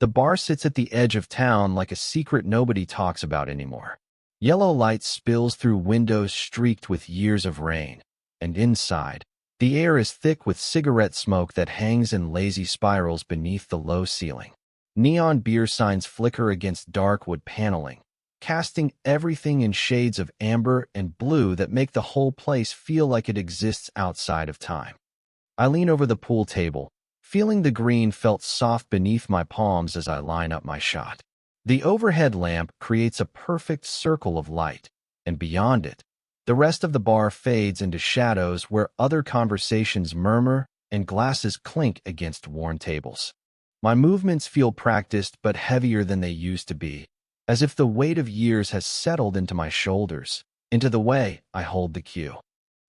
The bar sits at the edge of town like a secret nobody talks about anymore. Yellow light spills through windows streaked with years of rain, and inside, the air is thick with cigarette smoke that hangs in lazy spirals beneath the low ceiling. Neon beer signs flicker against dark wood paneling, casting everything in shades of amber and blue that make the whole place feel like it exists outside of time. I lean over the pool table, feeling the green felt soft beneath my palms as I line up my shot. The overhead lamp creates a perfect circle of light, and beyond it, the rest of the bar fades into shadows where other conversations murmur and glasses clink against worn tables. My movements feel practiced but heavier than they used to be, as if the weight of years has settled into my shoulders, into the way I hold the cue.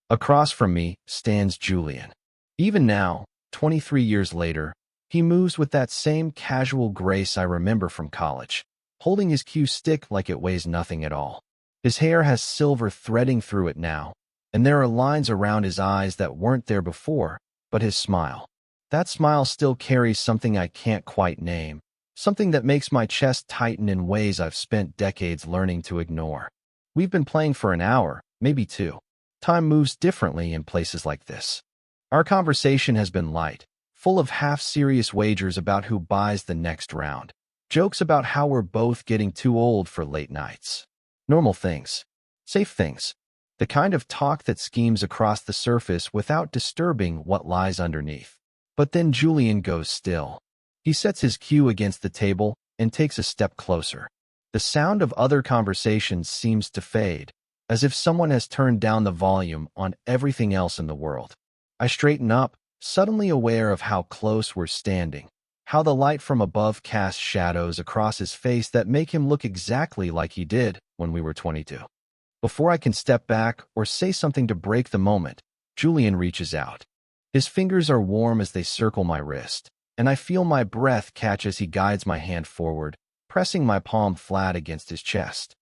Across from me stands Julian. Even now, 23 years later, he moves with that same casual grace I remember from college, holding his cue stick like it weighs nothing at all. His hair has silver threading through it now, and there are lines around his eyes that weren't there before, but his smile. That smile still carries something I can't quite name, something that makes my chest tighten in ways I've spent decades learning to ignore. We've been playing for an hour, maybe two. Time moves differently in places like this. Our conversation has been light, full of half-serious wagers about who buys the next round, jokes about how we're both getting too old for late nights. Normal things. Safe things. The kind of talk that schemes across the surface without disturbing what lies underneath. But then Julian goes still. He sets his cue against the table and takes a step closer. The sound of other conversations seems to fade, as if someone has turned down the volume on everything else in the world. I straighten up, suddenly aware of how close we're standing, how the light from above casts shadows across his face that make him look exactly like he did when we were 22. Before I can step back or say something to break the moment, Julian reaches out. His fingers are warm as they circle my wrist, and I feel my breath catch as he guides my hand forward, pressing my palm flat against his chest.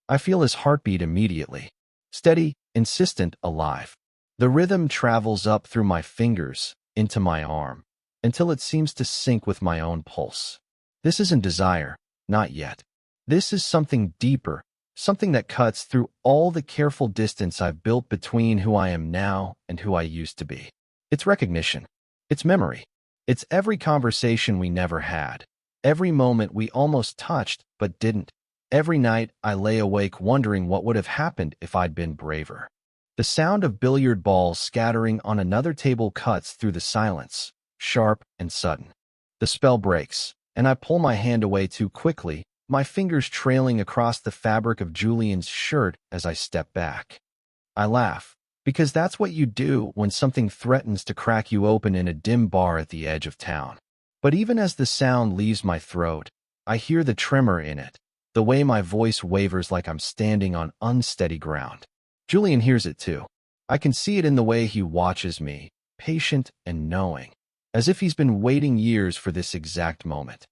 I feel his heartbeat immediately. Steady, insistent, alive. The rhythm travels up through my fingers, into my arm, until it seems to sync with my own pulse. This isn't desire, not yet. This is something deeper, something that cuts through all the careful distance I've built between who I am now and who I used to be. It's recognition. It's memory. It's every conversation we never had. Every moment we almost touched but didn't. Every night I lay awake wondering what would have happened if I'd been braver. The sound of billiard balls scattering on another table cuts through the silence, sharp and sudden. The spell breaks, and I pull my hand away too quickly, my fingers trailing across the fabric of Julian's shirt as I step back. I laugh, because that's what you do when something threatens to crack you open in a dim bar at the edge of town. But even as the sound leaves my throat, I hear the tremor in it, the way my voice wavers like I'm standing on unsteady ground. Julian hears it too. I can see it in the way he watches me, patient and knowing, as if he's been waiting years for this exact moment.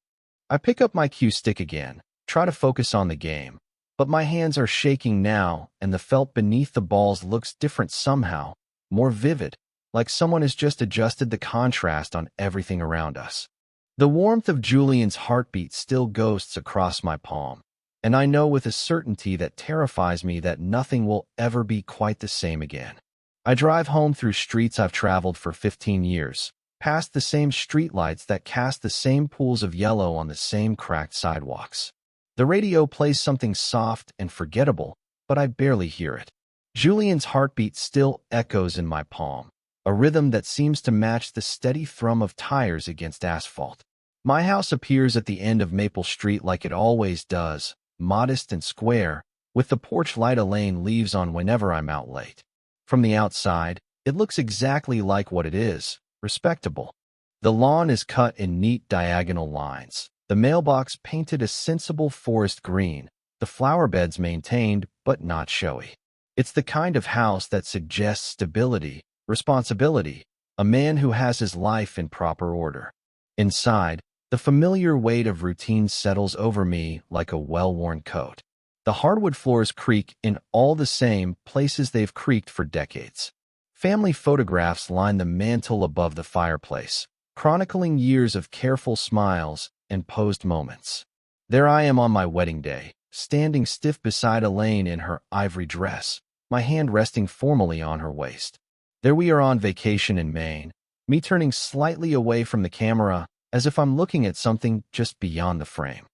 I pick up my cue stick again, try to focus on the game, but my hands are shaking now and the felt beneath the balls looks different somehow, more vivid, like someone has just adjusted the contrast on everything around us. The warmth of Julian's heartbeat still ghosts across my palm, and I know with a certainty that terrifies me that nothing will ever be quite the same again. I drive home through streets I've traveled for 15 years, past the same streetlights that cast the same pools of yellow on the same cracked sidewalks. The radio plays something soft and forgettable, but I barely hear it. Julian's heartbeat still echoes in my palm, a rhythm that seems to match the steady thrum of tires against asphalt. My house appears at the end of Maple Street like it always does, modest and square, with the porch light Elaine leaves on whenever I'm out late. From the outside, it looks exactly like what it is, respectable. The lawn is cut in neat diagonal lines, the mailbox painted a sensible forest green, the flower beds maintained but not showy. It's the kind of house that suggests stability, responsibility, a man who has his life in proper order. Inside, the familiar weight of routine settles over me like a well-worn coat. The hardwood floors creak in all the same places they've creaked for decades. Family photographs line the mantel above the fireplace, chronicling years of careful smiles and posed moments. There I am on my wedding day, standing stiff beside Elaine in her ivory dress, my hand resting formally on her waist. There we are on vacation in Maine, me turning slightly away from the camera as if I'm looking at something just beyond the frame.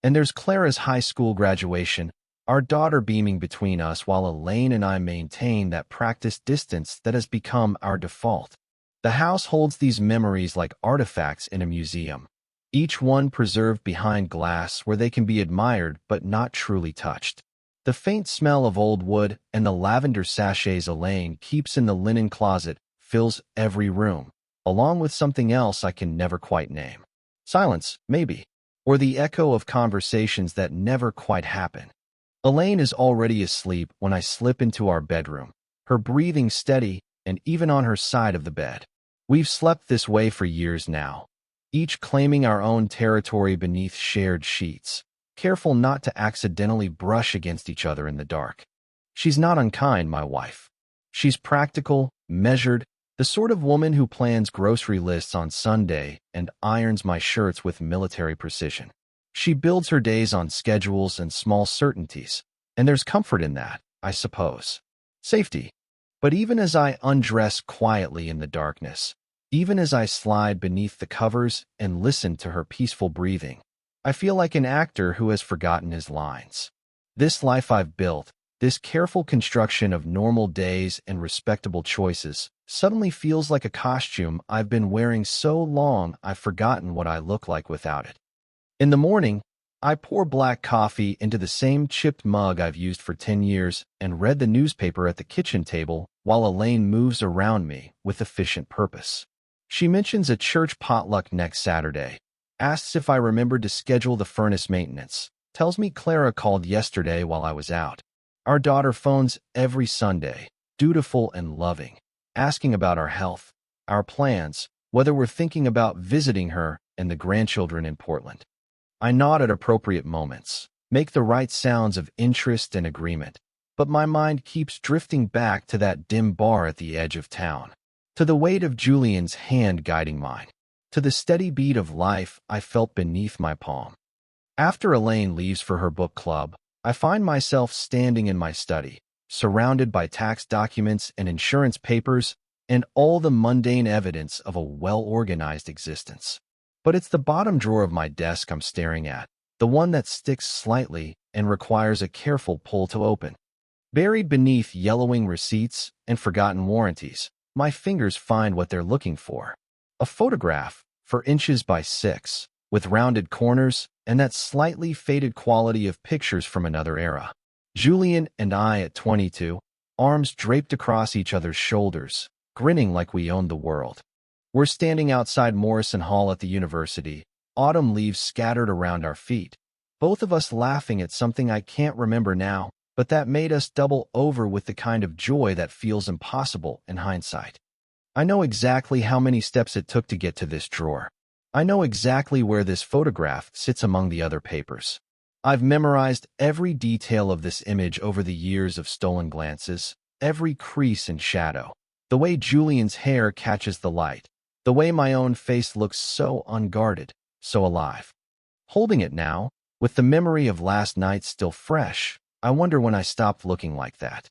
And there's Clara's high school graduation, our daughter beaming between us while Elaine and I maintain that practiced distance that has become our default. The house holds these memories like artifacts in a museum, each one preserved behind glass where they can be admired but not truly touched. The faint smell of old wood and the lavender sachets Elaine keeps in the linen closet fills every room, along with something else I can never quite name. Silence, maybe, or the echo of conversations that never quite happen. Elaine is already asleep when I slip into our bedroom, her breathing steady and even on her side of the bed. We've slept this way for years now, each claiming our own territory beneath shared sheets, careful not to accidentally brush against each other in the dark. She's not unkind, my wife. She's practical, measured, the sort of woman who plans grocery lists on Sunday and irons my shirts with military precision. She builds her days on schedules and small certainties, and there's comfort in that, I suppose. Safety. But even as I undress quietly in the darkness, even as I slide beneath the covers and listen to her peaceful breathing, I feel like an actor who has forgotten his lines. This life I've built, this careful construction of normal days and respectable choices, suddenly feels like a costume I've been wearing so long I've forgotten what I look like without it. In the morning, I pour black coffee into the same chipped mug I've used for 10 years and read the newspaper at the kitchen table while Elaine moves around me with efficient purpose. She mentions a church potluck next Saturday, asks if I remembered to schedule the furnace maintenance, tells me Clara called yesterday while I was out. Our daughter phones every Sunday, dutiful and loving, asking about our health, our plans, whether we're thinking about visiting her and the grandchildren in Portland. I nod at appropriate moments, make the right sounds of interest and agreement, but my mind keeps drifting back to that dim bar at the edge of town, to the weight of Julian's hand guiding mine, to the steady beat of life I felt beneath my palm. After Elaine leaves for her book club, I find myself standing in my study, surrounded by tax documents and insurance papers and all the mundane evidence of a well-organized existence. But it's the bottom drawer of my desk I'm staring at, the one that sticks slightly and requires a careful pull to open. Buried beneath yellowing receipts and forgotten warranties, my fingers find what they're looking for. A photograph, 4 inches by 6, with rounded corners and that slightly faded quality of pictures from another era. Julian and I at 22, arms draped across each other's shoulders, grinning like we owned the world. We're standing outside Morrison Hall at the university, autumn leaves scattered around our feet, both of us laughing at something I can't remember now, but that made us double over with the kind of joy that feels impossible in hindsight. I know exactly how many steps it took to get to this drawer. I know exactly where this photograph sits among the other papers. I've memorized every detail of this image over the years of stolen glances, every crease and shadow, the way Julian's hair catches the light, the way my own face looks so unguarded, so alive. Holding it now, with the memory of last night still fresh, I wonder when I stopped looking like that.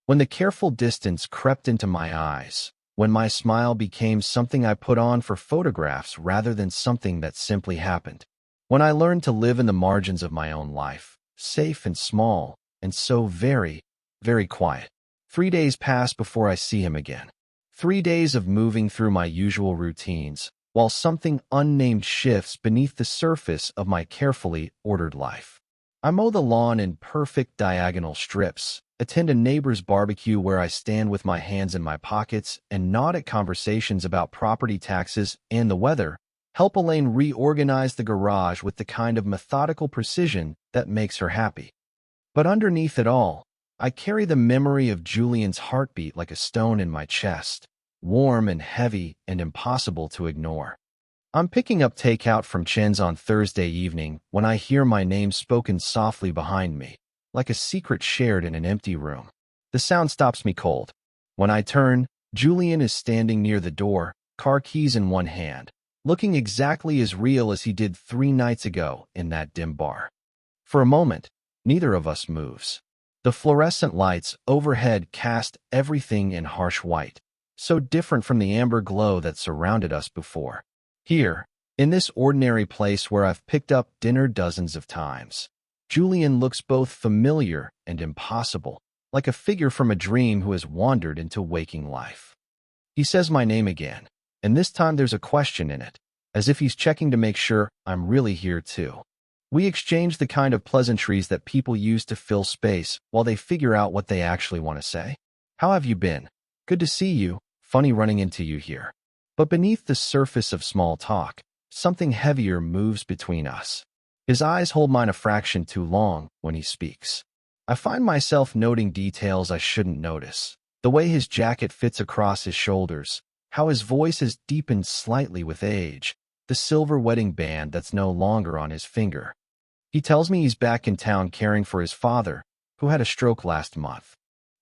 When the careful distance crept into my eyes, when my smile became something I put on for photographs rather than something that simply happened. When I learned to live in the margins of my own life, safe and small, and so very, very quiet. 3 days pass before I see him again. 3 days of moving through my usual routines, while something unnamed shifts beneath the surface of my carefully ordered life. I mow the lawn in perfect diagonal strips, attend a neighbor's barbecue where I stand with my hands in my pockets and nod at conversations about property taxes and the weather, help Elaine reorganize the garage with the kind of methodical precision that makes her happy. But underneath it all, I carry the memory of Julian's heartbeat like a stone in my chest, warm and heavy and impossible to ignore. I'm picking up takeout from Chen's on Thursday evening when I hear my name spoken softly behind me, like a secret shared in an empty room. The sound stops me cold. When I turn, Julian is standing near the door, car keys in one hand, looking exactly as real as he did 3 nights ago in that dim bar. For a moment, neither of us moves. The fluorescent lights overhead cast everything in harsh white, so different from the amber glow that surrounded us before. Here, in this ordinary place where I've picked up dinner dozens of times, Julian looks both familiar and impossible, like a figure from a dream who has wandered into waking life. He says my name again, and this time there's a question in it, as if he's checking to make sure I'm really here too. We exchange the kind of pleasantries that people use to fill space while they figure out what they actually want to say. How have you been? Good to see you. Funny running into you here. But beneath the surface of small talk, something heavier moves between us. His eyes hold mine a fraction too long when he speaks. I find myself noting details I shouldn't notice. The way his jacket fits across his shoulders, how his voice has deepened slightly with age, the silver wedding band that's no longer on his finger. He tells me he's back in town caring for his father, who had a stroke last month.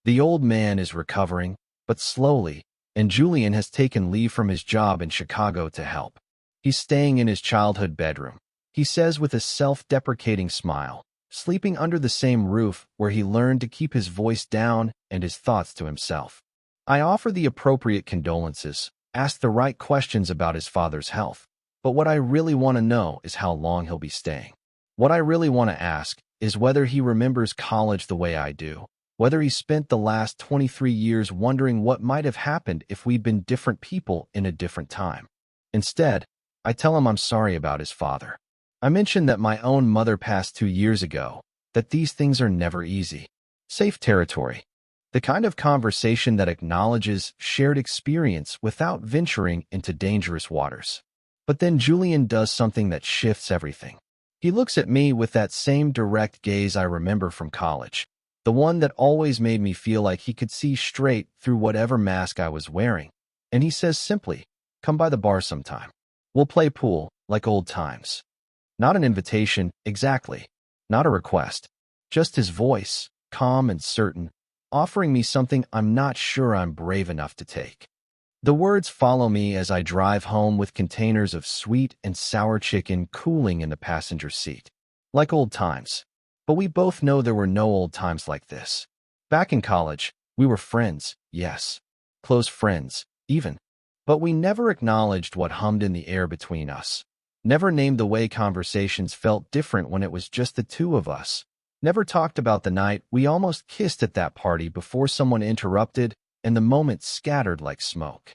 The old man is recovering, but slowly, and Julian has taken leave from his job in Chicago to help. He's staying in his childhood bedroom, he says with a self-deprecating smile, sleeping under the same roof where he learned to keep his voice down and his thoughts to himself. I offer the appropriate condolences, ask the right questions about his father's health, but what I really want to know is how long he'll be staying. What I really want to ask is whether he remembers college the way I do, whether he spent the last 23 years wondering what might have happened if we'd been different people in a different time. Instead, I tell him I'm sorry about his father. I mention that my own mother passed 2 years ago, that these things are never easy. Safe territory. The kind of conversation that acknowledges shared experience without venturing into dangerous waters. But then Julian does something that shifts everything. He looks at me with that same direct gaze I remember from college, the one that always made me feel like he could see straight through whatever mask I was wearing. And he says simply, "Come by the bar sometime. We'll play pool, like old times." Not an invitation, exactly. Not a request. Just his voice, calm and certain, offering me something I'm not sure I'm brave enough to take. The words follow me as I drive home with containers of sweet and sour chicken cooling in the passenger seat. Like old times. But we both know there were no old times like this. Back in college, we were friends, yes. Close friends, even. But we never acknowledged what hummed in the air between us. Never named the way conversations felt different when it was just the two of us. Never talked about the night we almost kissed at that party before someone interrupted and the moment scattered like smoke.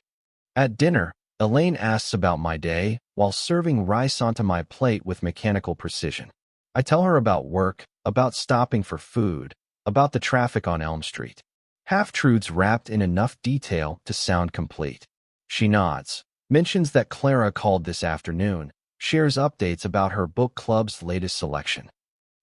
At dinner, Elaine asks about my day while serving rice onto my plate with mechanical precision. I tell her about work, about stopping for food, about the traffic on Elm Street. Half-truths wrapped in enough detail to sound complete. She nods, mentions that Clara called this afternoon, shares updates about her book club's latest selection.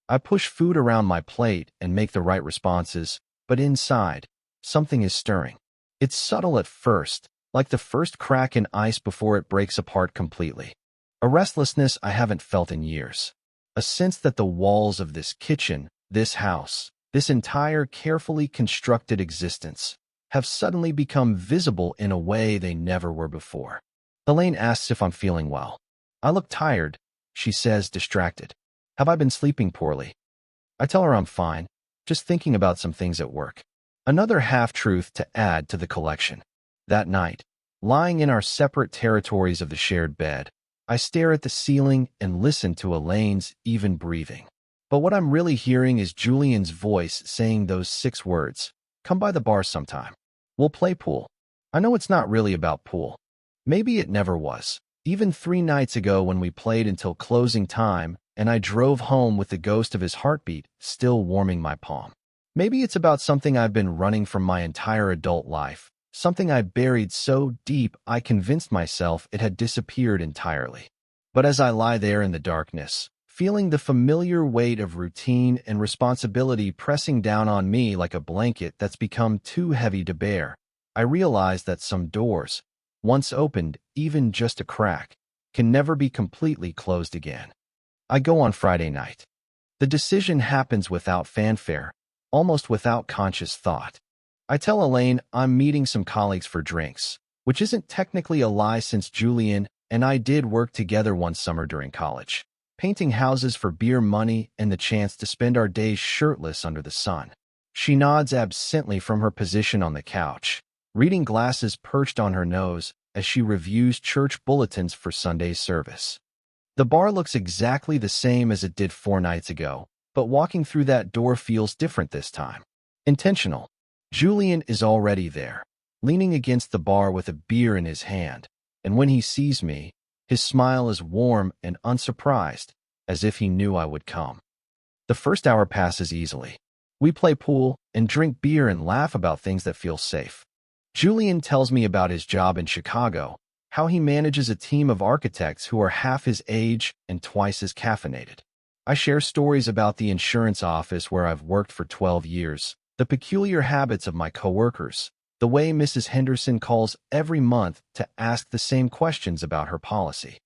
I push food around my plate and make the right responses, but inside, something is stirring. It's subtle at first, like the first crack in ice before it breaks apart completely. A restlessness I haven't felt in years. A sense that the walls of this kitchen, this house, this entire carefully constructed existence, have suddenly become visible in a way they never were before. Elaine asks if I'm feeling well. I look tired, she says, distracted. Have I been sleeping poorly? I tell her I'm fine, just thinking about some things at work. Another half-truth to add to the collection. That night, lying in our separate territories of the shared bed, I stare at the ceiling and listen to Elaine's even breathing. But what I'm really hearing is Julian's voice saying those 6 words. Come by the bar sometime. We'll play pool. I know it's not really about pool. Maybe it never was. Even 3 nights ago when we played until closing time and I drove home with the ghost of his heartbeat still warming my palm. Maybe it's about something I've been running from my entire adult life, something I buried so deep I convinced myself it had disappeared entirely. But as I lie there in the darkness, feeling the familiar weight of routine and responsibility pressing down on me like a blanket that's become too heavy to bear, I realize that some doors, once opened even just a crack, can never be completely closed again. I go on Friday night. The decision happens without fanfare, almost without conscious thought. I tell Elaine I'm meeting some colleagues for drinks, which isn't technically a lie since Julian and I did work together one summer during college, painting houses for beer money and the chance to spend our days shirtless under the sun. She nods absently from her position on the couch, reading glasses perched on her nose as she reviews church bulletins for Sunday's service. The bar looks exactly the same as it did 4 nights ago, but walking through that door feels different this time. Intentional. Julian is already there, leaning against the bar with a beer in his hand, and when he sees me, his smile is warm and unsurprised, as if he knew I would come. The first hour passes easily. We play pool and drink beer and laugh about things that feel safe. Julian tells me about his job in Chicago, how he manages a team of architects who are half his age and twice as caffeinated. I share stories about the insurance office where I've worked for 12 years, the peculiar habits of my coworkers, the way Mrs. Henderson calls every month to ask the same questions about her policy.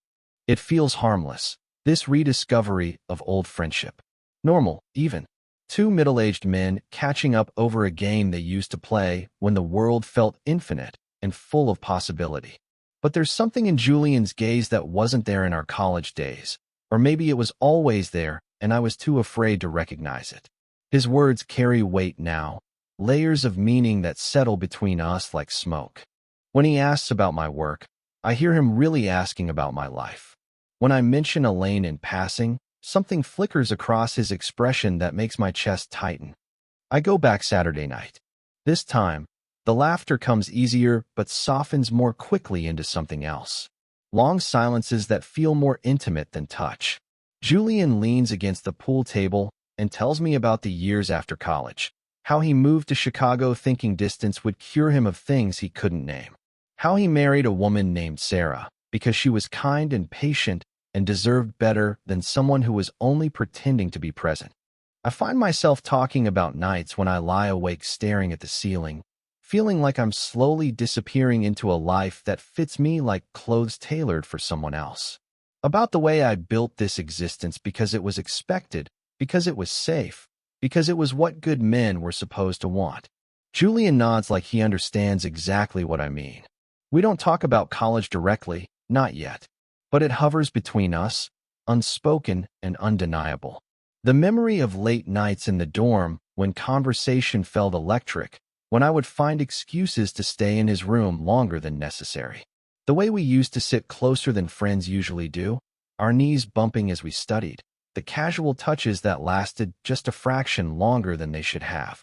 It feels harmless, this rediscovery of old friendship. Normal, even. Two middle-aged men catching up over a game they used to play when the world felt infinite and full of possibility. But there's something in Julian's gaze that wasn't there in our college days, or maybe it was always there and I was too afraid to recognize it. His words carry weight now, layers of meaning that settle between us like smoke. When he asks about my work, I hear him really asking about my life. When I mention Elaine in passing, something flickers across his expression that makes my chest tighten. I go back Saturday night. This time, the laughter comes easier but softens more quickly into something else. Long silences that feel more intimate than touch. Julian leans against the pool table and tells me about the years after college. How he moved to Chicago thinking distance would cure him of things he couldn't name. How he married a woman named Sarah because she was kind and patient and deserved better than someone who was only pretending to be present. I find myself talking about nights when I lie awake staring at the ceiling, feeling like I'm slowly disappearing into a life that fits me like clothes tailored for someone else. About the way I built this existence because it was expected, because it was safe, because it was what good men were supposed to want. Julian nods like he understands exactly what I mean. We don't talk about college directly, not yet. But it hovers between us, unspoken and undeniable. The memory of late nights in the dorm when conversation felt electric, when I would find excuses to stay in his room longer than necessary. The way we used to sit closer than friends usually do, our knees bumping as we studied, the casual touches that lasted just a fraction longer than they should have.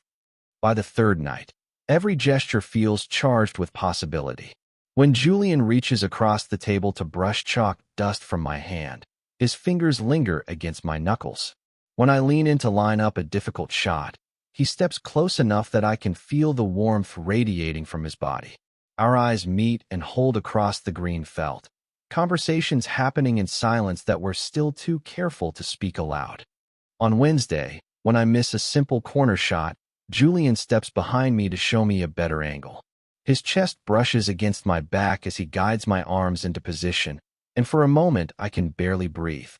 By the third night, every gesture feels charged with possibility. When Julian reaches across the table to brush chalk dust from my hand, his fingers linger against my knuckles. When I lean in to line up a difficult shot, he steps close enough that I can feel the warmth radiating from his body. Our eyes meet and hold across the green felt, conversations happening in silence that we're still too careful to speak aloud. On Wednesday, when I miss a simple corner shot, Julian steps behind me to show me a better angle. His chest brushes against my back as he guides my arms into position, and for a moment I can barely breathe.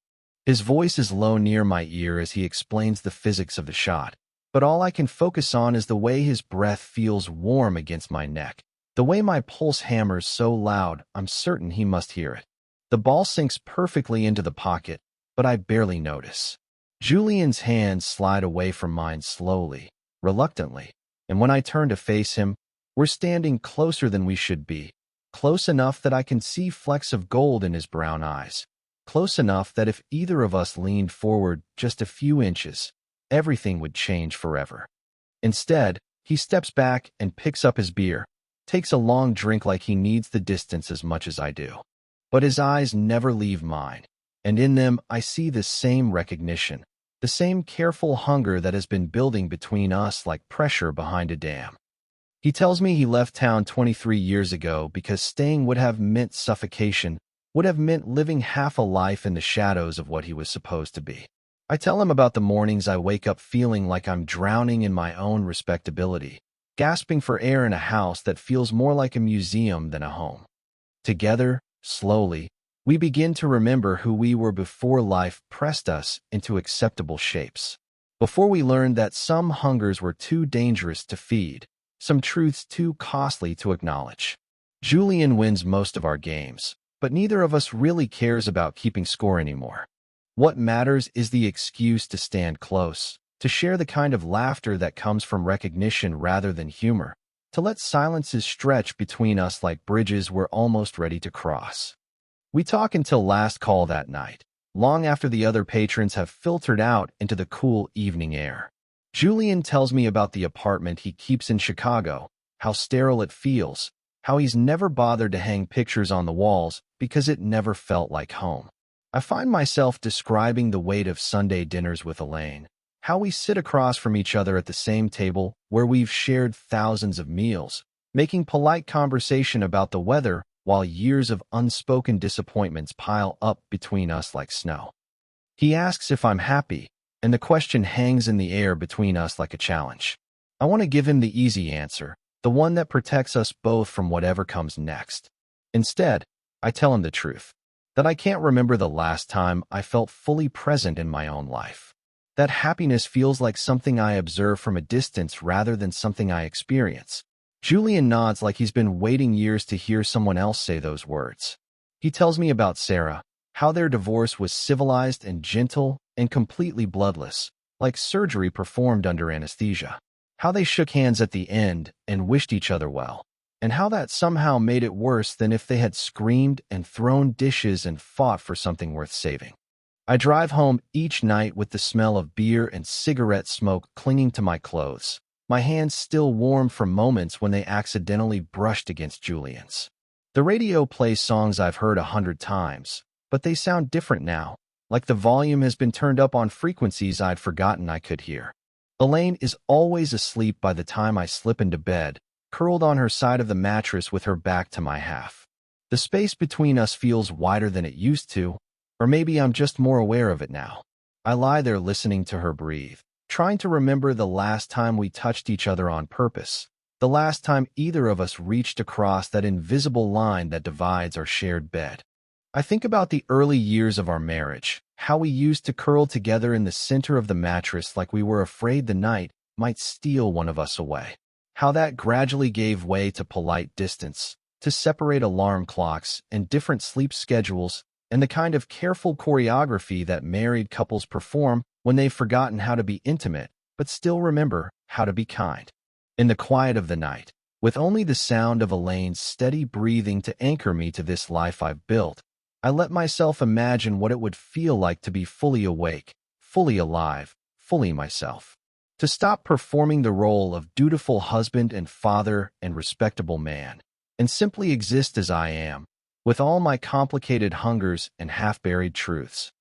His voice is low near my ear as he explains the physics of the shot, but all I can focus on is the way his breath feels warm against my neck, the way my pulse hammers so loud I'm certain he must hear it. The ball sinks perfectly into the pocket, but I barely notice. Julian's hands slide away from mine slowly, reluctantly, and when I turn to face him, we're standing closer than we should be, close enough that I can see flecks of gold in his brown eyes, close enough that if either of us leaned forward just a few inches, everything would change forever. Instead, he steps back and picks up his beer, takes a long drink like he needs the distance as much as I do. But his eyes never leave mine, and in them I see the same recognition, the same careful hunger that has been building between us like pressure behind a dam. He tells me he left town 23 years ago because staying would have meant suffocation, would have meant living half a life in the shadows of what he was supposed to be. I tell him about the mornings I wake up feeling like I'm drowning in my own respectability, gasping for air in a house that feels more like a museum than a home. Together, slowly, we begin to remember who we were before life pressed us into acceptable shapes. Before we learned that some hungers were too dangerous to feed, some truths too costly to acknowledge. Julian wins most of our games, but neither of us really cares about keeping score anymore. What matters is the excuse to stand close, to share the kind of laughter that comes from recognition rather than humor, to let silences stretch between us like bridges we're almost ready to cross. We talk until last call that night, long after the other patrons have filtered out into the cool evening air. Julian tells me about the apartment he keeps in Chicago, how sterile it feels, how he's never bothered to hang pictures on the walls because it never felt like home. I find myself describing the weight of Sunday dinners with Elaine, how we sit across from each other at the same table where we've shared thousands of meals, making polite conversation about the weather while years of unspoken disappointments pile up between us like snow. He asks if I'm happy, and the question hangs in the air between us like a challenge. I want to give him the easy answer, the one that protects us both from whatever comes next. Instead, I tell him the truth, that I can't remember the last time I felt fully present in my own life. That happiness feels like something I observe from a distance rather than something I experience. Julian nods like he's been waiting years to hear someone else say those words. He tells me about Sarah, how their divorce was civilized and gentle and completely bloodless, like surgery performed under anesthesia. How they shook hands at the end and wished each other well, and how that somehow made it worse than if they had screamed and thrown dishes and fought for something worth saving. I drive home each night with the smell of beer and cigarette smoke clinging to my clothes, my hands still warm from moments when they accidentally brushed against Julian's. The radio plays songs I've heard 100 times, but they sound different now, like the volume has been turned up on frequencies I'd forgotten I could hear. Elaine is always asleep by the time I slip into bed, curled on her side of the mattress with her back to my half. The space between us feels wider than it used to, or maybe I'm just more aware of it now. I lie there listening to her breathe, trying to remember the last time we touched each other on purpose, the last time either of us reached across that invisible line that divides our shared bed. I think about the early years of our marriage, how we used to curl together in the center of the mattress like we were afraid the night might steal one of us away. How that gradually gave way to polite distance, to separate alarm clocks and different sleep schedules, and the kind of careful choreography that married couples perform when they've forgotten how to be intimate, but still remember how to be kind. In the quiet of the night, with only the sound of Elaine's steady breathing to anchor me to this life I've built, I let myself imagine what it would feel like to be fully awake, fully alive, fully myself. To stop performing the role of dutiful husband and father and respectable man, and simply exist as I am, with all my complicated hungers and half-buried truths.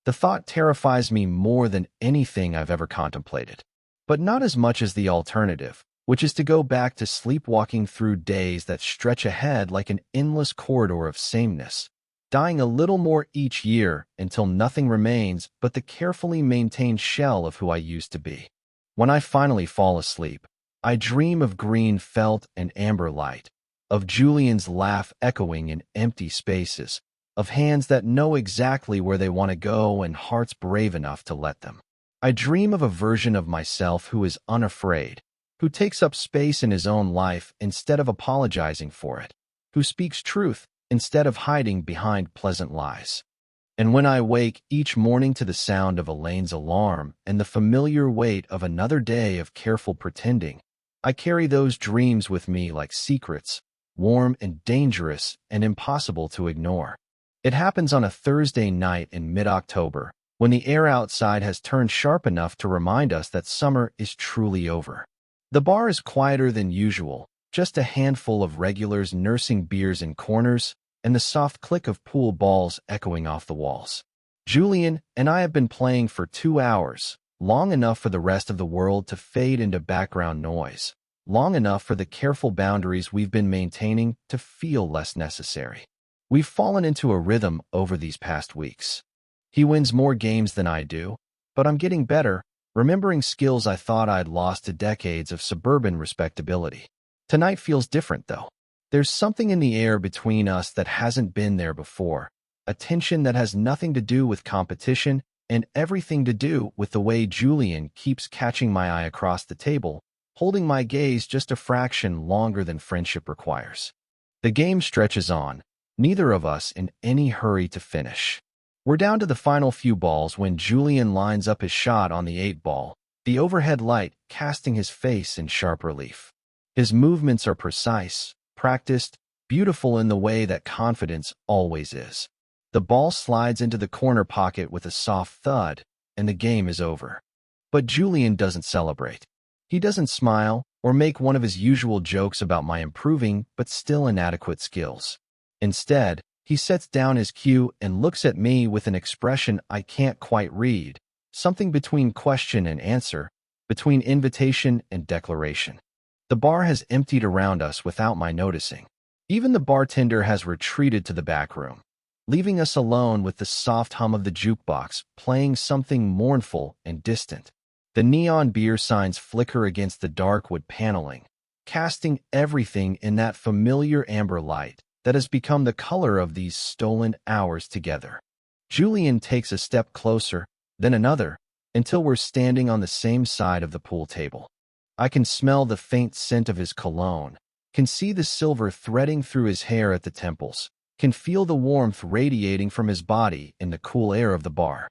The thought terrifies me more than anything I've ever contemplated, but not as much as the alternative, which is to go back to sleepwalking through days that stretch ahead like an endless corridor of sameness, dying a little more each year until nothing remains but the carefully maintained shell of who I used to be. When I finally fall asleep, I dream of green felt and amber light, of Julian's laugh echoing in empty spaces, of hands that know exactly where they want to go and hearts brave enough to let them. I dream of a version of myself who is unafraid, who takes up space in his own life instead of apologizing for it, who speaks truth instead of hiding behind pleasant lies. And when I wake each morning to the sound of Elaine's alarm and the familiar weight of another day of careful pretending, I carry those dreams with me like secrets, warm and dangerous and impossible to ignore. It happens on a Thursday night in mid-October, when the air outside has turned sharp enough to remind us that summer is truly over. The bar is quieter than usual, just a handful of regulars nursing beers in corners, and the soft click of pool balls echoing off the walls. Julian and I have been playing for 2 hours, long enough for the rest of the world to fade into background noise, long enough for the careful boundaries we've been maintaining to feel less necessary. We've fallen into a rhythm over these past weeks. He wins more games than I do, but I'm getting better, remembering skills I thought I'd lost to decades of suburban respectability. Tonight feels different, though. There's something in the air between us that hasn't been there before, a tension that has nothing to do with competition and everything to do with the way Julian keeps catching my eye across the table, holding my gaze just a fraction longer than friendship requires. The game stretches on, neither of us in any hurry to finish. We're down to the final few balls when Julian lines up his shot on the 8 ball, the overhead light casting his face in sharp relief. His movements are precise, practiced, beautiful in the way that confidence always is. The ball slides into the corner pocket with a soft thud, and the game is over. But Julian doesn't celebrate. He doesn't smile or make one of his usual jokes about my improving but still inadequate skills. Instead, he sets down his cue and looks at me with an expression I can't quite read, something between question and answer, between invitation and declaration. The bar has emptied around us without my noticing. Even the bartender has retreated to the back room, leaving us alone with the soft hum of the jukebox playing something mournful and distant. The neon beer signs flicker against the dark wood paneling, casting everything in that familiar amber light that has become the color of these stolen hours together. Julian takes a step closer, then another, until we're standing on the same side of the pool table. I can smell the faint scent of his cologne, can see the silver threading through his hair at the temples, can feel the warmth radiating from his body in the cool air of the bar.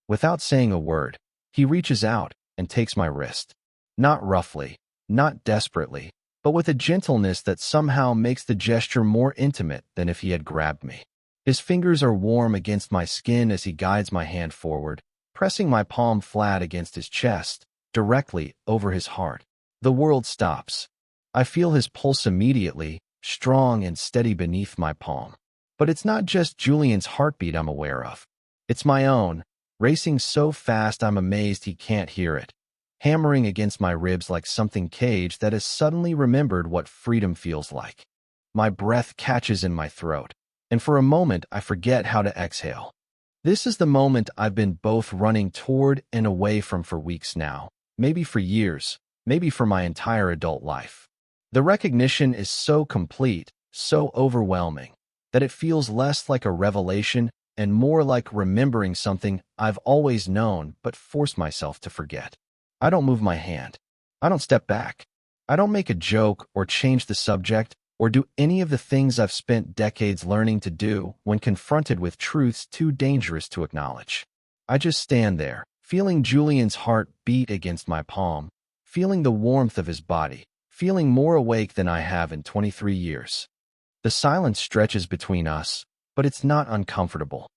Without saying a word, he reaches out and takes my wrist. Not roughly, not desperately, but with a gentleness that somehow makes the gesture more intimate than if he had grabbed me. His fingers are warm against my skin as he guides my hand forward, pressing my palm flat against his chest, directly over his heart. The world stops. I feel his pulse immediately, strong and steady beneath my palm. But it's not just Julian's heartbeat I'm aware of. It's my own, racing so fast I'm amazed he can't hear it, hammering against my ribs like something caged that has suddenly remembered what freedom feels like. My breath catches in my throat, and for a moment I forget how to exhale. This is the moment I've been both running toward and away from for weeks now, maybe for years, maybe for my entire adult life. The recognition is so complete, so overwhelming, that it feels less like a revelation and more like remembering something I've always known but forced myself to forget. I don't move my hand. I don't step back. I don't make a joke or change the subject or do any of the things I've spent decades learning to do when confronted with truths too dangerous to acknowledge. I just stand there, feeling Julian's heart beat against my palm, feeling the warmth of his body, feeling more awake than I have in 23 years. The silence stretches between us, but it's not uncomfortable.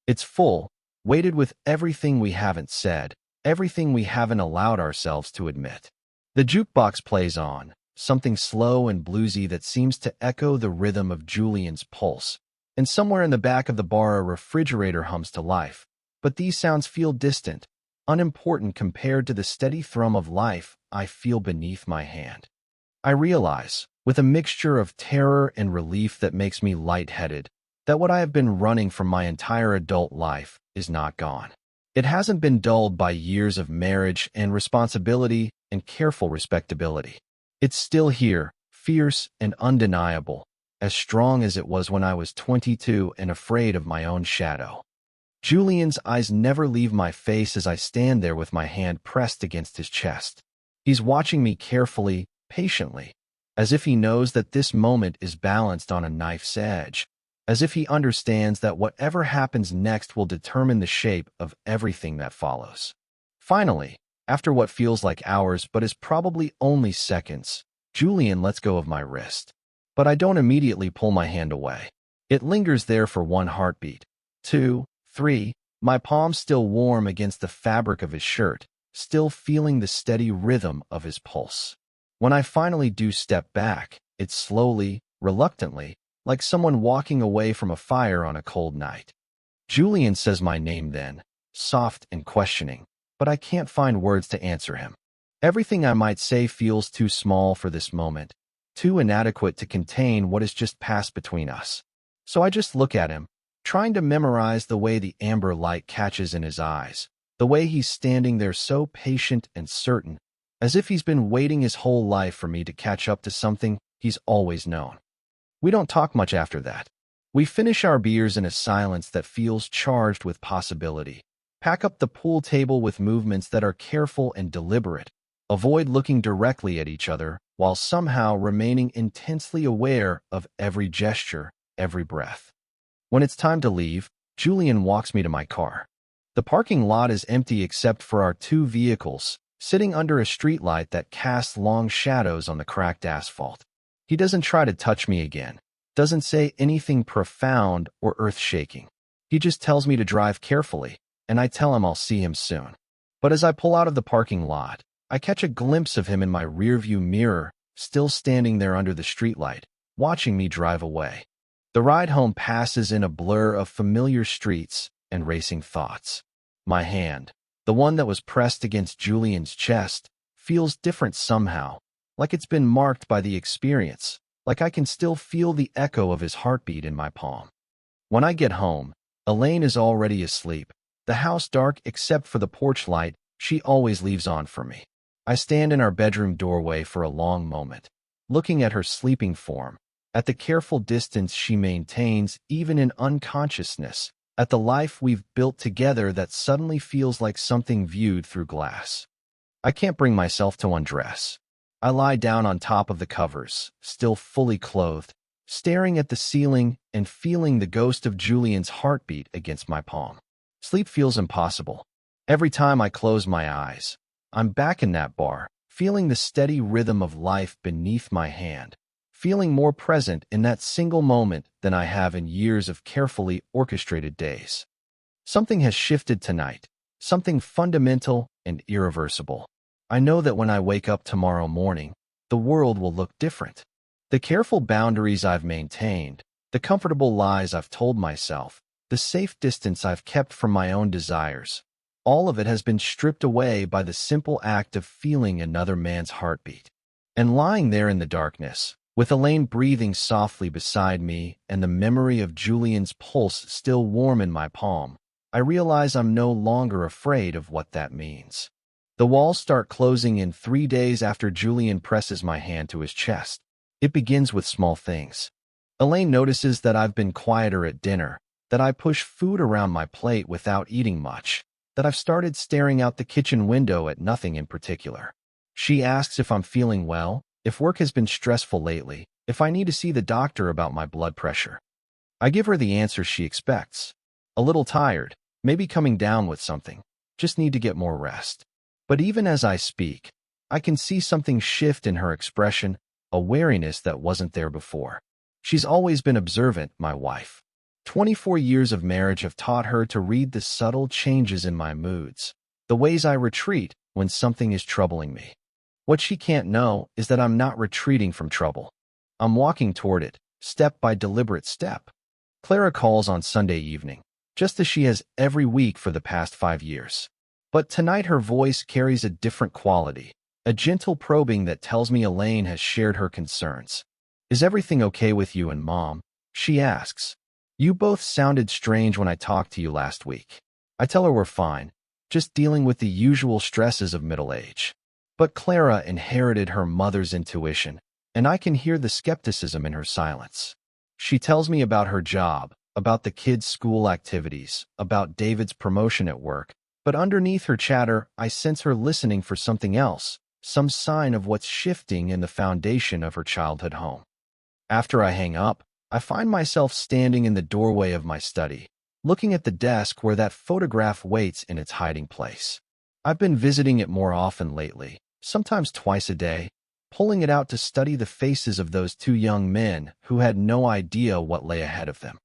It's full, weighted with everything we haven't said, everything we haven't allowed ourselves to admit. The jukebox plays on, something slow and bluesy that seems to echo the rhythm of Julian's pulse. And somewhere in the back of the bar a refrigerator hums to life. But these sounds feel distant, unimportant compared to the steady thrum of life I feel beneath my hand. I realize, with a mixture of terror and relief that makes me lightheaded, that what I have been running from my entire adult life is not gone. It hasn't been dulled by years of marriage and responsibility and careful respectability. It's still here, fierce and undeniable, as strong as it was when I was 22 and afraid of my own shadow. Julian's eyes never leave my face as I stand there with my hand pressed against his chest. He's watching me carefully, patiently, as if he knows that this moment is balanced on a knife's edge, as if he understands that whatever happens next will determine the shape of everything that follows. Finally, after what feels like hours but is probably only seconds, Julian lets go of my wrist. But I don't immediately pull my hand away. It lingers there for one heartbeat, 2, 3, my palm still warm against the fabric of his shirt, still feeling the steady rhythm of his pulse. When I finally do step back, it's slowly, reluctantly, like someone walking away from a fire on a cold night. Julian says my name then, soft and questioning, but I can't find words to answer him. Everything I might say feels too small for this moment, too inadequate to contain what has just passed between us. So I just look at him, trying to memorize the way the amber light catches in his eyes, the way he's standing there so patient and certain, as if he's been waiting his whole life for me to catch up to something he's always known. We don't talk much after that. We finish our beers in a silence that feels charged with possibility, pack up the pool table with movements that are careful and deliberate, avoid looking directly at each other while somehow remaining intensely aware of every gesture, every breath. When it's time to leave, Julian walks me to my car. The parking lot is empty except for our two vehicles, sitting under a streetlight that casts long shadows on the cracked asphalt. He doesn't try to touch me again, doesn't say anything profound or earth-shaking. He just tells me to drive carefully, and I tell him I'll see him soon. But as I pull out of the parking lot, I catch a glimpse of him in my rearview mirror, still standing there under the streetlight, watching me drive away. The ride home passes in a blur of familiar streets and racing thoughts. My hand, the one that was pressed against Julian's chest, feels different somehow, like it's been marked by the experience, like I can still feel the echo of his heartbeat in my palm. When I get home, Elaine is already asleep, the house dark except for the porch light she always leaves on for me. I stand in our bedroom doorway for a long moment, looking at her sleeping form, at the careful distance she maintains even in unconsciousness, at the life we've built together that suddenly feels like something viewed through glass. I can't bring myself to undress. I lie down on top of the covers, still fully clothed, staring at the ceiling and feeling the ghost of Julian's heartbeat against my palm. Sleep feels impossible. Every time I close my eyes, I'm back in that bar, feeling the steady rhythm of life beneath my hand, feeling more present in that single moment than I have in years of carefully orchestrated days. Something has shifted tonight, something fundamental and irreversible. I know that when I wake up tomorrow morning, the world will look different. The careful boundaries I've maintained, the comfortable lies I've told myself, the safe distance I've kept from my own desires, all of it has been stripped away by the simple act of feeling another man's heartbeat. And lying there in the darkness, with Elaine breathing softly beside me and the memory of Julian's pulse still warm in my palm, I realize I'm no longer afraid of what that means. The walls start closing in 3 days after Julian presses my hand to his chest. It begins with small things. Elaine notices that I've been quieter at dinner, that I push food around my plate without eating much, that I've started staring out the kitchen window at nothing in particular. She asks if I'm feeling well, if work has been stressful lately, if I need to see the doctor about my blood pressure. I give her the answer she expects. A little tired, maybe coming down with something, just need to get more rest. But even as I speak, I can see something shift in her expression, a wariness that wasn't there before. She's always been observant, my wife. 24 years of marriage have taught her to read the subtle changes in my moods, the ways I retreat when something is troubling me. What she can't know is that I'm not retreating from trouble. I'm walking toward it, step by deliberate step. Clara calls on Sunday evening, just as she has every week for the past 5 years. But tonight her voice carries a different quality, a gentle probing that tells me Elaine has shared her concerns. "Is everything okay with you and Mom?" she asks. "You both sounded strange when I talked to you last week." I tell her we're fine, just dealing with the usual stresses of middle age. But Clara inherited her mother's intuition, and I can hear the skepticism in her silence. She tells me about her job, about the kids' school activities, about David's promotion at work, but underneath her chatter, I sense her listening for something else, some sign of what's shifting in the foundation of her childhood home. After I hang up, I find myself standing in the doorway of my study, looking at the desk where that photograph waits in its hiding place. I've been visiting it more often lately, sometimes twice a day, pulling it out to study the faces of those two young men who had no idea what lay ahead of them.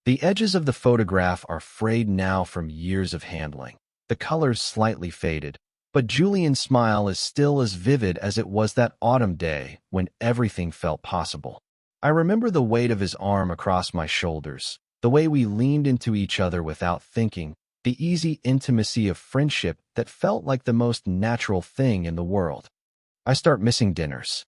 The edges of the photograph are frayed now from years of handling, the colors slightly faded, but Julian's smile is still as vivid as it was that autumn day when everything felt possible. I remember the weight of his arm across my shoulders, the way we leaned into each other without thinking, the easy intimacy of friendship that felt like the most natural thing in the world. I start missing dinners.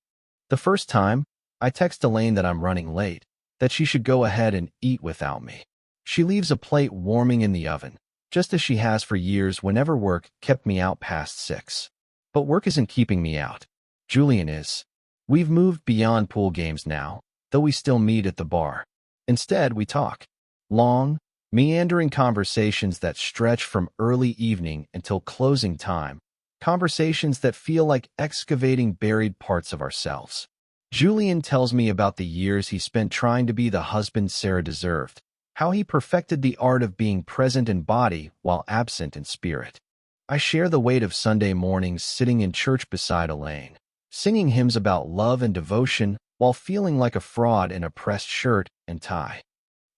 The first time, I text Elaine that I'm running late, that she should go ahead and eat without me. She leaves a plate warming in the oven, just as she has for years whenever work kept me out past 6. But work isn't keeping me out. Julian is. We've moved beyond pool games now, though we still meet at the bar. Instead, we talk. Long, meandering conversations that stretch from early evening until closing time. Conversations that feel like excavating buried parts of ourselves. Julian tells me about the years he spent trying to be the husband Sarah deserved, how he perfected the art of being present in body while absent in spirit. I share the weight of Sunday mornings sitting in church beside Elaine, singing hymns about love and devotion while feeling like a fraud in a pressed shirt and tie.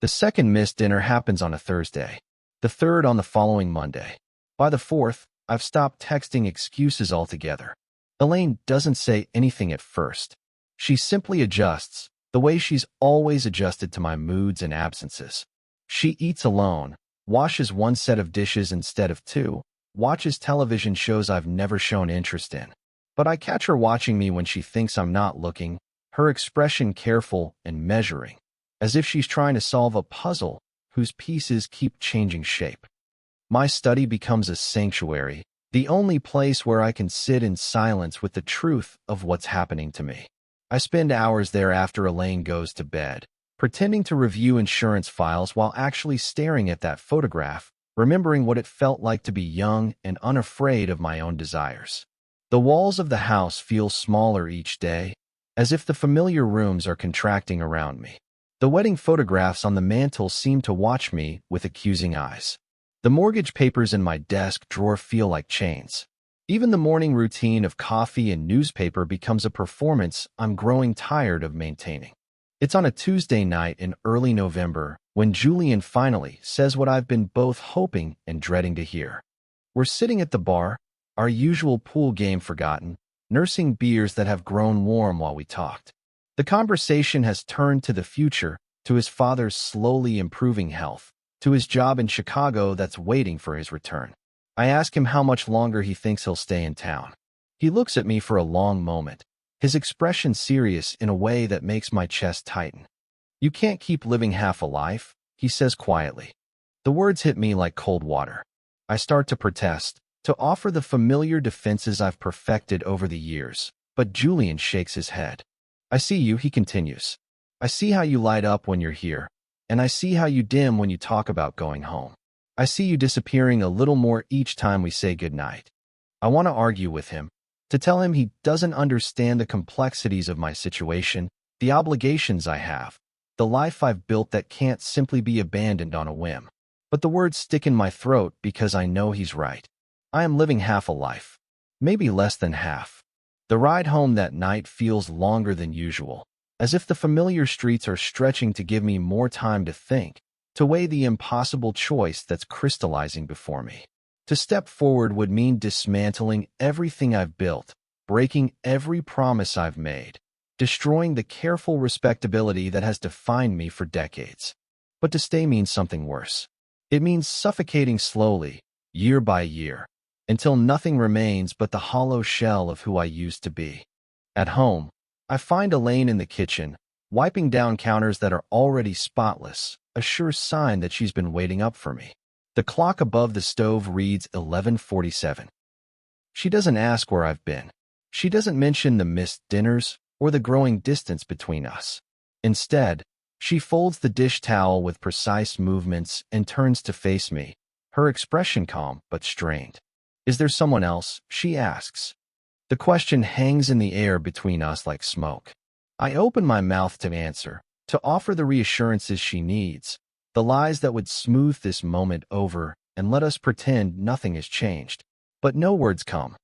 The second missed dinner happens on a Thursday, the third on the following Monday. By the fourth, I've stopped texting excuses altogether. Elaine doesn't say anything at first. She simply adjusts, the way she's always adjusted to my moods and absences. She eats alone, washes one set of dishes instead of two, watches television shows I've never shown interest in. But I catch her watching me when she thinks I'm not looking, her expression careful and measuring, as if she's trying to solve a puzzle whose pieces keep changing shape. My study becomes a sanctuary, the only place where I can sit in silence with the truth of what's happening to me. I spend hours there after Elaine goes to bed, pretending to review insurance files while actually staring at that photograph, remembering what it felt like to be young and unafraid of my own desires. The walls of the house feel smaller each day, as if the familiar rooms are contracting around me. The wedding photographs on the mantel seem to watch me with accusing eyes. The mortgage papers in my desk drawer feel like chains. Even the morning routine of coffee and newspaper becomes a performance I'm growing tired of maintaining. It's on a Tuesday night in early November when Julian finally says what I've been both hoping and dreading to hear. We're sitting at the bar, our usual pool game forgotten, nursing beers that have grown warm while we talked. The conversation has turned to the future, to his father's slowly improving health, to his job in Chicago that's waiting for his return. I ask him how much longer he thinks he'll stay in town. He looks at me for a long moment, his expression serious in a way that makes my chest tighten. "You can't keep living half a life," he says quietly. The words hit me like cold water. I start to protest, to offer the familiar defenses I've perfected over the years, but Julian shakes his head. "I see you," he continues. "I see how you light up when you're here, and I see how you dim when you talk about going home. I see you disappearing a little more each time we say goodnight." I want to argue with him, to tell him he doesn't understand the complexities of my situation, the obligations I have, the life I've built that can't simply be abandoned on a whim. But the words stick in my throat because I know he's right. I am living half a life, maybe less than half. The ride home that night feels longer than usual, as if the familiar streets are stretching to give me more time to think, to weigh the impossible choice that's crystallizing before me. To step forward would mean dismantling everything I've built, breaking every promise I've made, destroying the careful respectability that has defined me for decades. But to stay means something worse. It means suffocating slowly, year by year, until nothing remains but the hollow shell of who I used to be. At home, I find Elaine in the kitchen, wiping down counters that are already spotless, a sure sign that she's been waiting up for me. The clock above the stove reads 11:47. She doesn't ask where I've been. She doesn't mention the missed dinners or the growing distance between us. Instead, she folds the dish towel with precise movements and turns to face me, her expression calm but strained. "Is there someone else?" she asks. The question hangs in the air between us like smoke. I open my mouth to answer, to offer the reassurances she needs, the lies that would smooth this moment over and let us pretend nothing has changed. But no words come.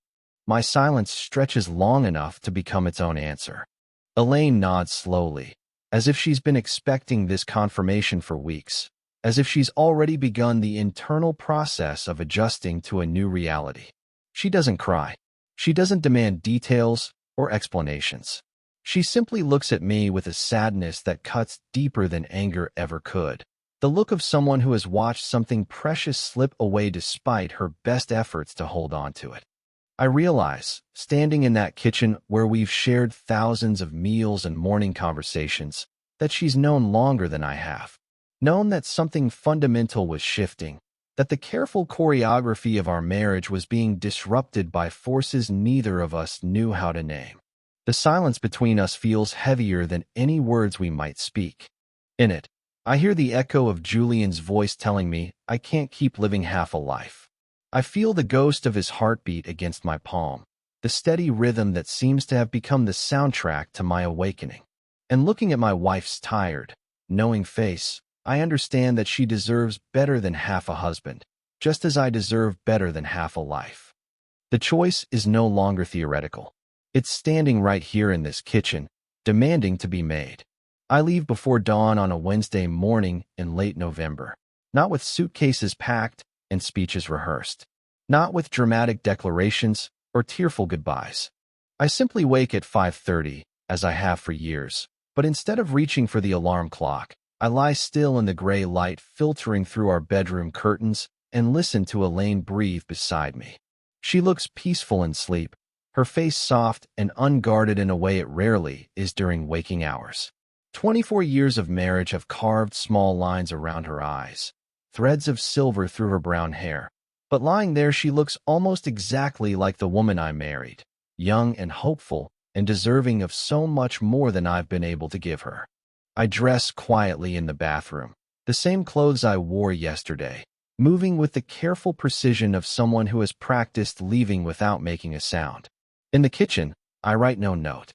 My silence stretches long enough to become its own answer. Elaine nods slowly, as if she's been expecting this confirmation for weeks, as if she's already begun the internal process of adjusting to a new reality. She doesn't cry. She doesn't demand details or explanations. She simply looks at me with a sadness that cuts deeper than anger ever could. The look of someone who has watched something precious slip away despite her best efforts to hold on to it. I realize, standing in that kitchen where we've shared thousands of meals and morning conversations, that she's known longer than I have. Known that something fundamental was shifting, that the careful choreography of our marriage was being disrupted by forces neither of us knew how to name. The silence between us feels heavier than any words we might speak. In it, I hear the echo of Julian's voice telling me I can't keep living half a life. I feel the ghost of his heartbeat against my palm, the steady rhythm that seems to have become the soundtrack to my awakening. And looking at my wife's tired, knowing face, I understand that she deserves better than half a husband, just as I deserve better than half a life. The choice is no longer theoretical. It's standing right here in this kitchen, demanding to be made. I leave before dawn on a Wednesday morning in late November, not with suitcases packed and speeches rehearsed, not with dramatic declarations or tearful goodbyes. I simply wake at 5:30, as I have for years, but instead of reaching for the alarm clock, I lie still in the gray light filtering through our bedroom curtains and listen to Elaine breathe beside me. She looks peaceful in sleep, her face soft and unguarded in a way it rarely is during waking hours. 24 years of marriage have carved small lines around her eyes, threads of silver through her brown hair. But lying there, she looks almost exactly like the woman I married, young and hopeful and deserving of so much more than I've been able to give her. I dress quietly in the bathroom, the same clothes I wore yesterday, moving with the careful precision of someone who has practiced leaving without making a sound. In the kitchen, I write no note.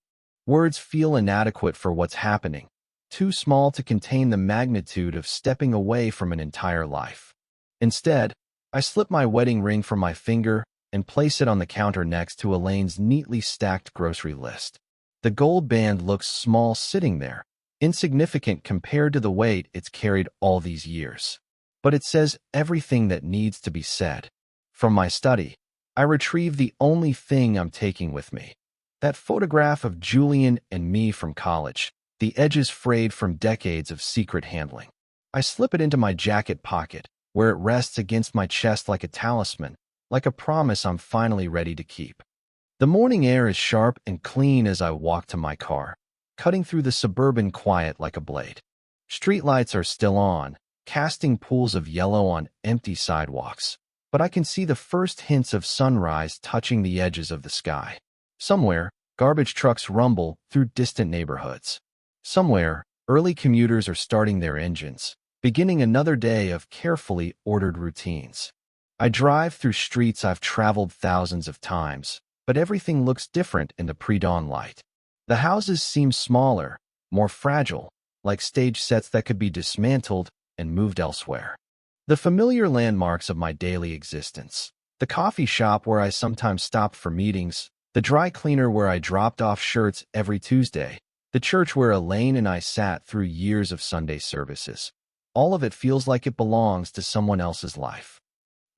Words feel inadequate for what's happening, too small to contain the magnitude of stepping away from an entire life. Instead, I slip my wedding ring from my finger and place it on the counter next to Elaine's neatly stacked grocery list. The gold band looks small sitting there, insignificant compared to the weight it's carried all these years. But it says everything that needs to be said. From my study, I retrieve the only thing I'm taking with me. That photograph of Julian and me from college, the edges frayed from decades of secret handling. I slip it into my jacket pocket, where it rests against my chest like a talisman, like a promise I'm finally ready to keep. The morning air is sharp and clean as I walk to my car, cutting through the suburban quiet like a blade. Streetlights are still on, casting pools of yellow on empty sidewalks, but I can see the first hints of sunrise touching the edges of the sky. Somewhere, garbage trucks rumble through distant neighborhoods. Somewhere, early commuters are starting their engines, beginning another day of carefully ordered routines. I drive through streets I've traveled thousands of times, but everything looks different in the pre-dawn light. The houses seem smaller, more fragile, like stage sets that could be dismantled and moved elsewhere. The familiar landmarks of my daily existence, the coffee shop where I sometimes stopped for meetings, the dry cleaner where I dropped off shirts every Tuesday, the church where Elaine and I sat through years of Sunday services. All of it feels like it belongs to someone else's life.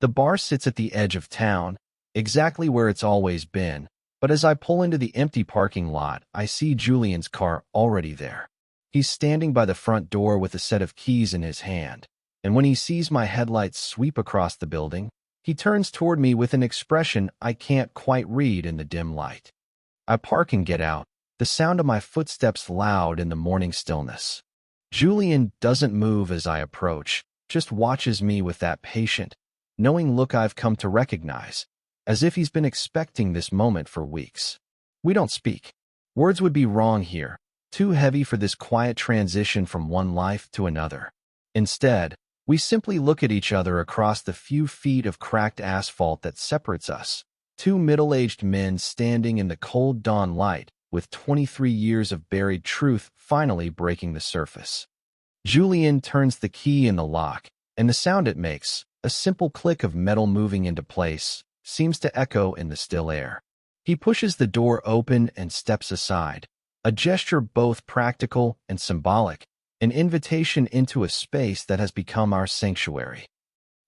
The bar sits at the edge of town, exactly where it's always been, but as I pull into the empty parking lot, I see Julian's car already there. He's standing by the front door with a set of keys in his hand, and when he sees my headlights sweep across the building, he turns toward me with an expression I can't quite read in the dim light. I park and get out, the sound of my footsteps loud in the morning stillness. Julian doesn't move as I approach, just watches me with that patient, knowing look I've come to recognize, as if he's been expecting this moment for weeks. We don't speak. Words would be wrong here, too heavy for this quiet transition from one life to another. Instead, we simply look at each other across the few feet of cracked asphalt that separates us, two middle-aged men standing in the cold dawn light, with 23 years of buried truth finally breaking the surface. Julian turns the key in the lock, and the sound it makes, a simple click of metal moving into place, seems to echo in the still air. He pushes the door open and steps aside, a gesture both practical and symbolic, an invitation into a space that has become our sanctuary.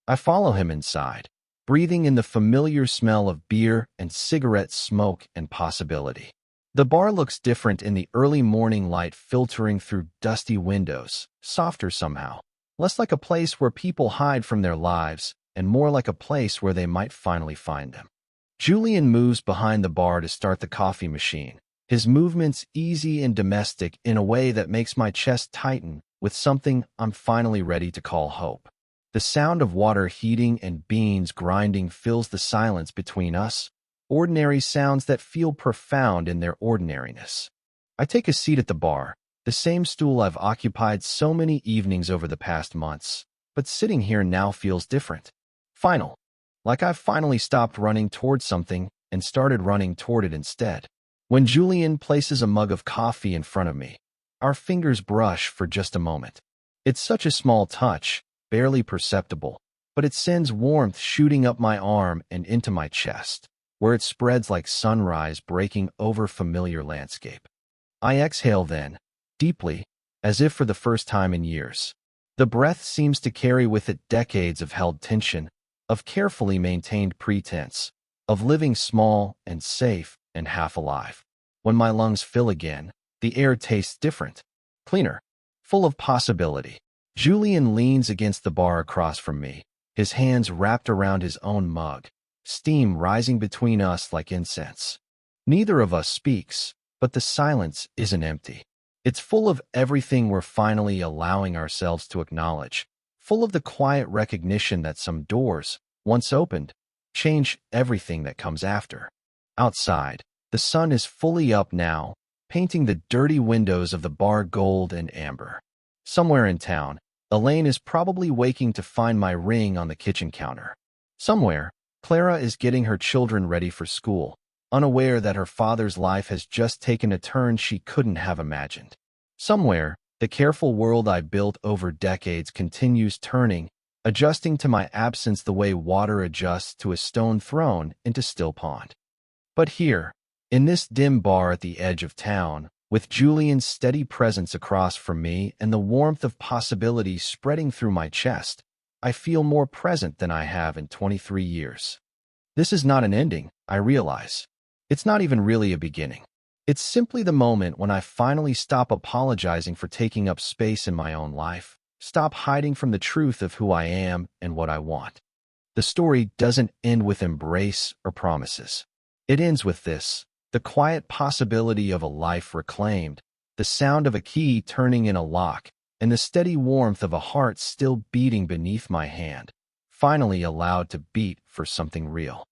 I follow him inside, breathing in the familiar smell of beer and cigarette smoke and possibility. The bar looks different in the early morning light filtering through dusty windows, softer somehow, less like a place where people hide from their lives, and more like a place where they might finally find them. Julian moves behind the bar to start the coffee machine, his movements easy and domestic in a way that makes my chest tighten with something I'm finally ready to call hope. The sound of water heating and beans grinding fills the silence between us, ordinary sounds that feel profound in their ordinariness. I take a seat at the bar, the same stool I've occupied so many evenings over the past months, but sitting here now feels different. Final. Like I've finally stopped running toward something and started running toward it instead. When Julian places a mug of coffee in front of me, our fingers brush for just a moment. It's such a small touch, barely perceptible, but it sends warmth shooting up my arm and into my chest, where it spreads like sunrise breaking over familiar landscape. I exhale then, deeply, as if for the first time in years. The breath seems to carry with it decades of held tension, of carefully maintained pretense, of living small and safe and half alive. When my lungs fill again, the air tastes different, cleaner, full of possibility. Julian leans against the bar across from me, his hands wrapped around his own mug, steam rising between us like incense. Neither of us speaks, but the silence isn't empty. It's full of everything we're finally allowing ourselves to acknowledge, full of the quiet recognition that some doors, once opened, change everything that comes after. Outside, the sun is fully up now, painting the dirty windows of the bar gold and amber. Somewhere in town, Elaine is probably waking to find my ring on the kitchen counter. Somewhere, Clara is getting her children ready for school, unaware that her father's life has just taken a turn she couldn't have imagined. Somewhere, the careful world I built over decades continues turning, adjusting to my absence the way water adjusts to a stone thrown into still pond. But here, in this dim bar at the edge of town, with Julian's steady presence across from me and the warmth of possibility spreading through my chest, I feel more present than I have in 23 years. This is not an ending, I realize. It's not even really a beginning. It's simply the moment when I finally stop apologizing for taking up space in my own life, stop hiding from the truth of who I am and what I want. The story doesn't end with embrace or promises. It ends with this, the quiet possibility of a life reclaimed, the sound of a key turning in a lock, and the steady warmth of a heart still beating beneath my hand, finally allowed to beat for something real.